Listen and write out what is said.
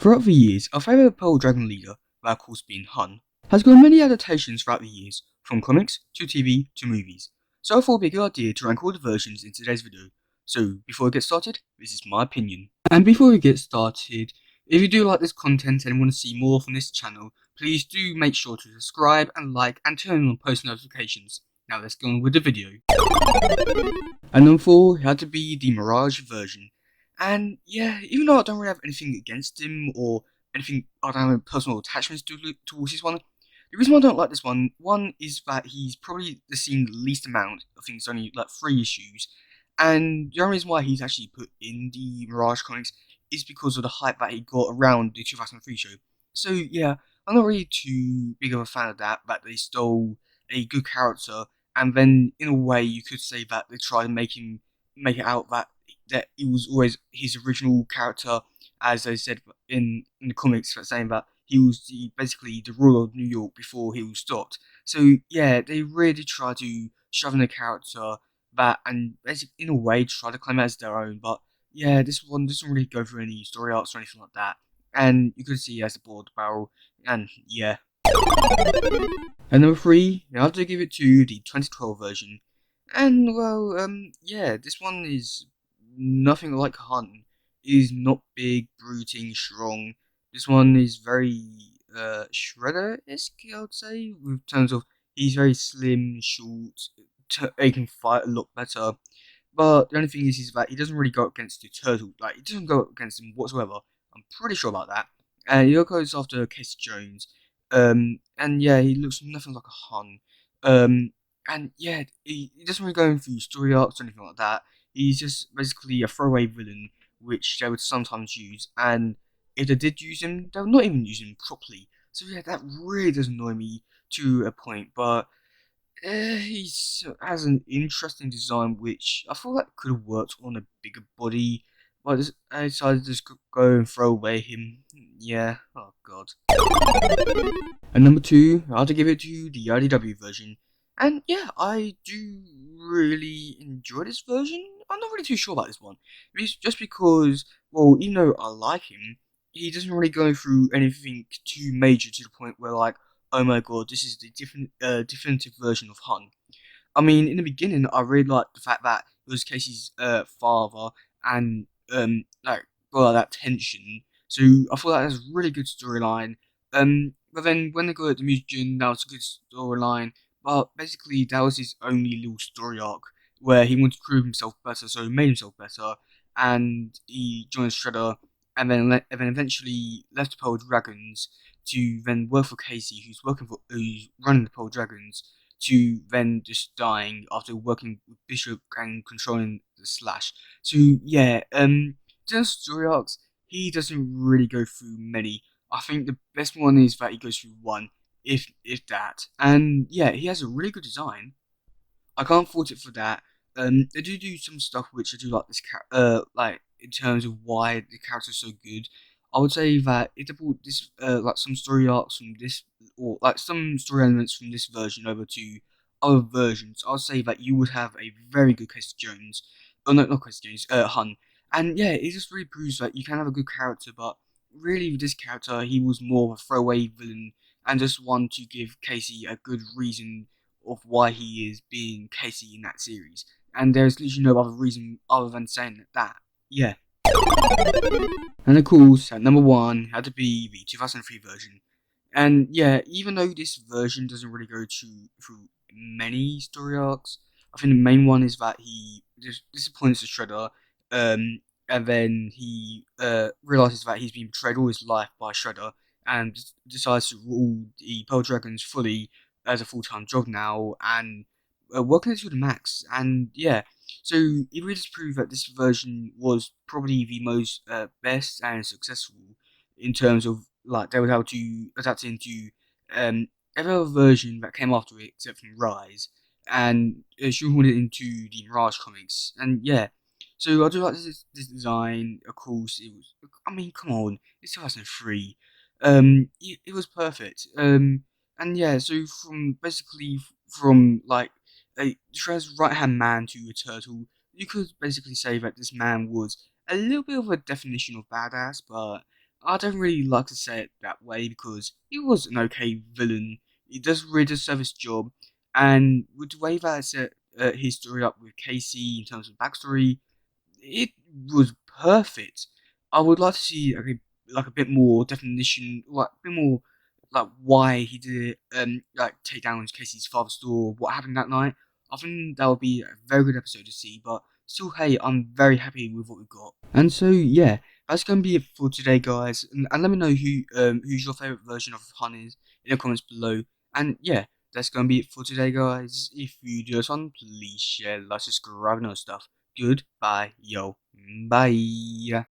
Throughout the years, our favourite Pearl Dragon leader, that of course being Hun, has gotten many adaptations throughout the years, from comics to TV to movies. So I thought it'd be a good idea to rank all the versions in today's video. So before we get started, this is my opinion. And before we get started, if you do like this content and want to see more from this channel, please do make sure to subscribe and like and turn on post notifications. Now let's go on with the video. And number 4 had to be the Mirage version. And yeah, even though I don't really have anything against him or anything, I don't have personal attachments towards this one, the reason why I don't like this one is that he's probably seen the least amount. I think it's only like 3 issues. And the only reason why he's actually put in the Mirage comics is because of the hype that he got around the 2003 show. So yeah, I'm not really too big of a fan of that they stole a good character, and then in a way you could say that they tried to make it out that it was always his original character, as they said in the comics, saying that he was basically the ruler of New York before he was stopped. So yeah, they really try to shove in a character that, and basically in a way try to claim it as their own. But yeah, this one doesn't really go through any story arcs or anything like that, and you could see he has a board barrel, and yeah. And number 3, I have to give it to the 2012 version. And well, yeah, this one is nothing like Hun. Is not big, brooding, strong. This one is very Shredder-esque, I would say, in terms of he's very slim, short, he can fight a lot better. But the only thing is that he doesn't really go up against the turtle. Like, he doesn't go up against him whatsoever. I'm pretty sure about that. And he goes after Casey Jones. And yeah, he looks nothing like a Hun. And yeah, he doesn't really go through story arcs or anything like that. He's just basically a throwaway villain, which they would sometimes use. And if they did use him, they would not even use him properly. So yeah, that really does annoy me to a point. But he has an interesting design, which I feel like could have worked on a bigger body. But I decided to just go and throw away him. Yeah, oh god. And number 2, I had to give it to the IDW version. And yeah, I do really enjoy this version. I'm not really too sure about this one. It's just because, well, even though I like him, he doesn't really go through anything too major to the point where, like, oh my god, this is the definitive version of Hun. I mean, in the beginning, I really liked the fact that it was Casey's father, and like, well, that tension. So I thought that was a really good storyline. But then when they got the mutant, that was a good storyline. But basically, that was his only little story arc where he wanted to prove himself better, so he made himself better, and he joined Shredder, and then eventually left the Pearl Dragons to then work for Casey, who's running the Pearl Dragons, to then just dying after working with Bishop and controlling the Slash. So yeah, just story arcs, he doesn't really go through many. I think the best one is that he goes through one, if that. And yeah, he has a really good design. I can't fault it for that. They do some stuff which I do like this like in terms of why the character's so good. I would say that if they brought this like some story arcs from this, or like some story elements from this version over to other versions, I'll say that you would have a very good Casey Jones. Oh no, not Casey Jones, Hun. And yeah, it just really proves that you can have a good character, but really with this character, he was more of a throwaway villain and just one to give Casey a good reason of why he is being Casey in that series. And there's literally no other reason other than saying that. Yeah. And of course, at number 1 had to be the 2003 version. And yeah, even though this version doesn't really go through many story arcs, I think the main one is that he just disappoints the Shredder, and then he realizes that he's been betrayed all his life by Shredder, and decides to rule the Pearl Dragons fully as a full-time job now, and working it to the max. And yeah, so it really just proved that this version was probably the most best and successful in terms of, like, they were able to adapt it into every other version that came after it except from Rise, and shoehorn it into the Mirage comics. And yeah, so I do like this design. Of course, it was, I mean, come on, it's 2003. It was perfect. And yeah, so from like a Shredder's right hand man to a turtle, you could basically say that this man was a little bit of a definition of badass, but I don't really like to say it that way because he was an okay villain. He does really does serve his job, and with the way that I set his story up with Casey in terms of backstory, it was perfect. I would like to see like a bit more definition, like a bit more like why he did it, like take down Casey's father's store, what happened that night. I think that would be a very good episode to see, but still, hey, I'm very happy with what we've got. And so, yeah, that's going to be it for today, guys. And let me know who's your favorite version of Han is in the comments below. And yeah, that's going to be it for today, guys. If you do this one, please share, like, subscribe, and other stuff. Goodbye, yo. Bye.